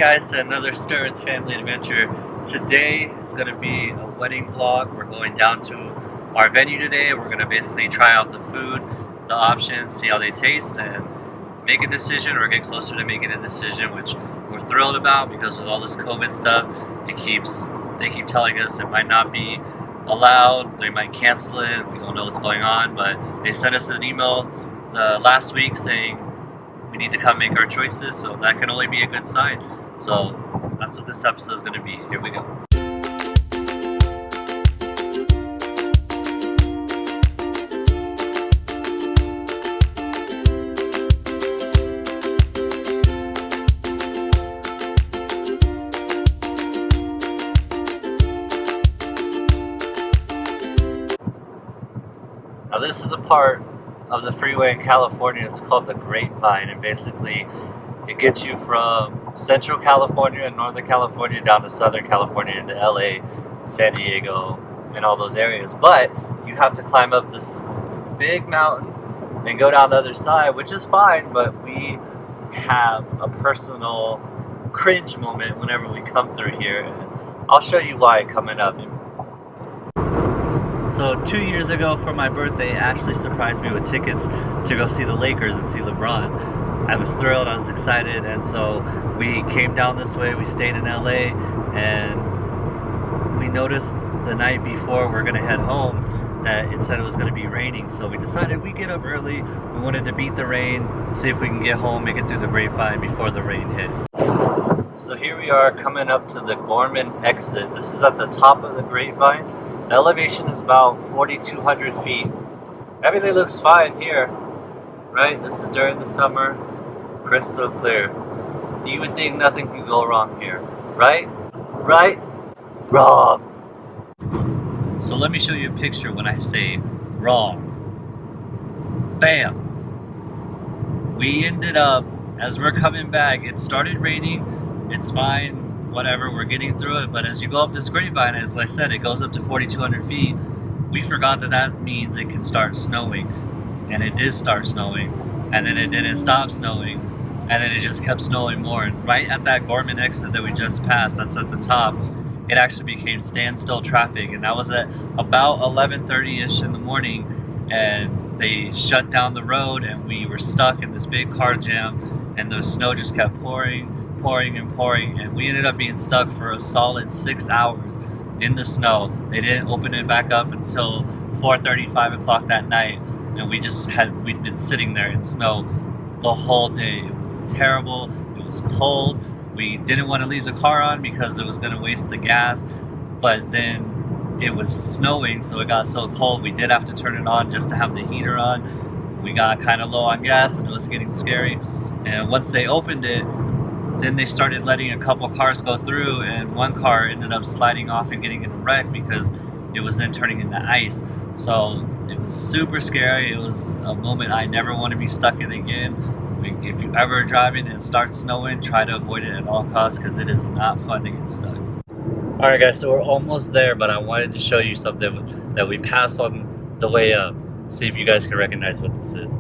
guys, to another Stearns family adventure. Today it's going to be a wedding vlog. We're going down to our venue today. We're going to basically try out the food, the options, see how they taste, and make a decision or get closer to making a decision, which we're thrilled about because with all this COVID stuff, they keep telling us it might not be allowed, they might cancel it, we don't know what's going on, but they sent us an email last week saying we need to come make our choices, so that can only be a good sign. So that's what this episode is going to be. Here we go. Now this is a part of the freeway in California. It's called the Grapevine, and basically it gets you from Central California and Northern California down to Southern California into LA, San Diego, and all those areas. But you have to climb up this big mountain and go down the other side, which is fine, but we have a personal cringe moment whenever we come through here, and I'll show you why coming up. So 2 years ago for my birthday, Ashley surprised me with tickets to go see the Lakers and see LeBron. I was thrilled, I was excited, and so we came down this way, we stayed in LA, and we noticed the night before we're gonna head home that it said it was gonna be raining. So we decided we'd get up early, we wanted to beat the rain, see if we can get home, make it through the Grapevine before the rain hit. So here we are coming up to the Gorman exit. This is at the top of the Grapevine. The elevation is about 4,200 feet. Everything looks fine here, right? This is during the summer, crystal clear. You would think nothing could go wrong here, right? Right? Wrong. So let me show you a picture when I say wrong. Bam! We ended up, as we're coming back, it started raining, it's fine. Whatever, we're getting through it, but as you go up this grapevine, as I said, it goes up to 4,200 feet. We forgot that means it can start snowing, and it did start snowing, and then it didn't stop snowing, and then it just kept snowing more. And right at that Gorman exit that we just passed, that's at the top, it actually became standstill traffic, and that was at about 11:30ish in the morning, and they shut down the road, and we were stuck in this big car jam, and the snow just kept pouring and pouring, and we ended up being stuck for a solid 6 hours in the snow. They didn't open it back up until 4:30, 5 o'clock that night, and we'd been sitting there in snow the whole day. It was terrible, it was cold. We didn't want to leave the car on because it was going to waste the gas, but then it was snowing, so it got so cold we did have to turn it on just to have the heater on. We got kind of low on gas and it was getting scary, and once they opened it, then they started letting a couple cars go through, and one car ended up sliding off and getting in a wreck because it was then turning into ice. So it was super scary. It was a moment I never want to be stuck in again. If you ever are driving and it starts snowing, try to avoid it at all costs because it is not fun to get stuck. Alright guys, so we're almost there, but I wanted to show you something that we passed on the way up. See if you guys can recognize what this is.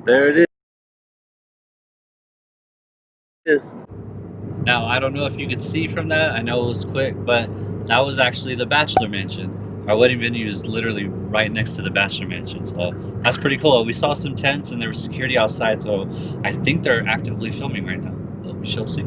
There it is. Now, I don't know if you could see from that. I know it was quick, but that was actually the Bachelor Mansion. Our wedding venue is literally right next to the Bachelor Mansion, so that's pretty cool. We saw some tents and there was security outside, so I think they're actively filming right now. But we shall see.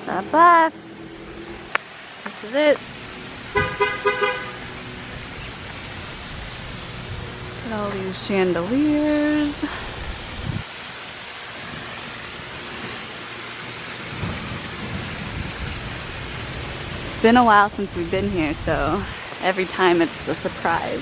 That's us. This is it. Look at all these chandeliers. It's been a while since we've been here, so every time it's a surprise.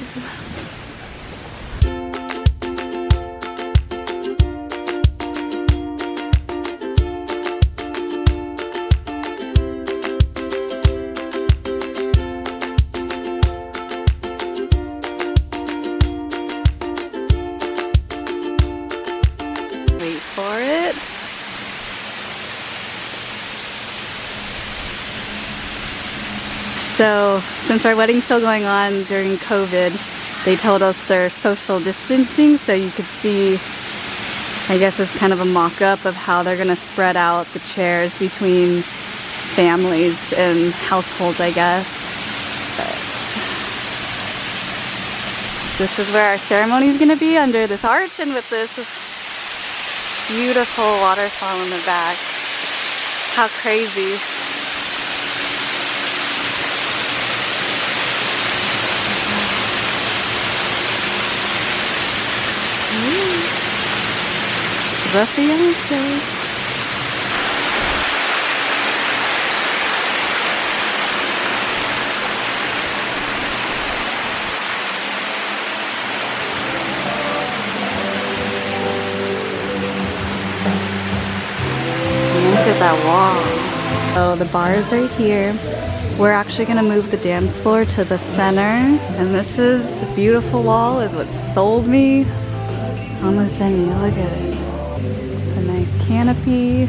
So since our wedding's still going on during COVID, they told us they're social distancing, so you could see, I guess it's kind of a mock-up of how they're gonna spread out the chairs between families and households, I guess. But this is where our ceremony is gonna be, under this arch and with this beautiful waterfall in the back. How crazy. The fiance. Look at that wall. So the bar is right here. We're actually gonna move the dance floor to the center, and this is a beautiful wall, is what sold me on this venue. Look at it. A nice canopy.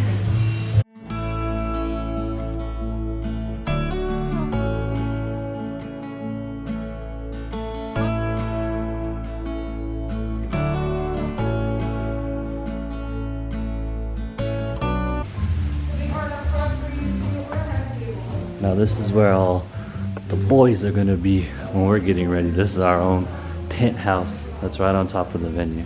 Now this is where all the boys are gonna be when we're getting ready. This is our own penthouse that's right on top of the venue.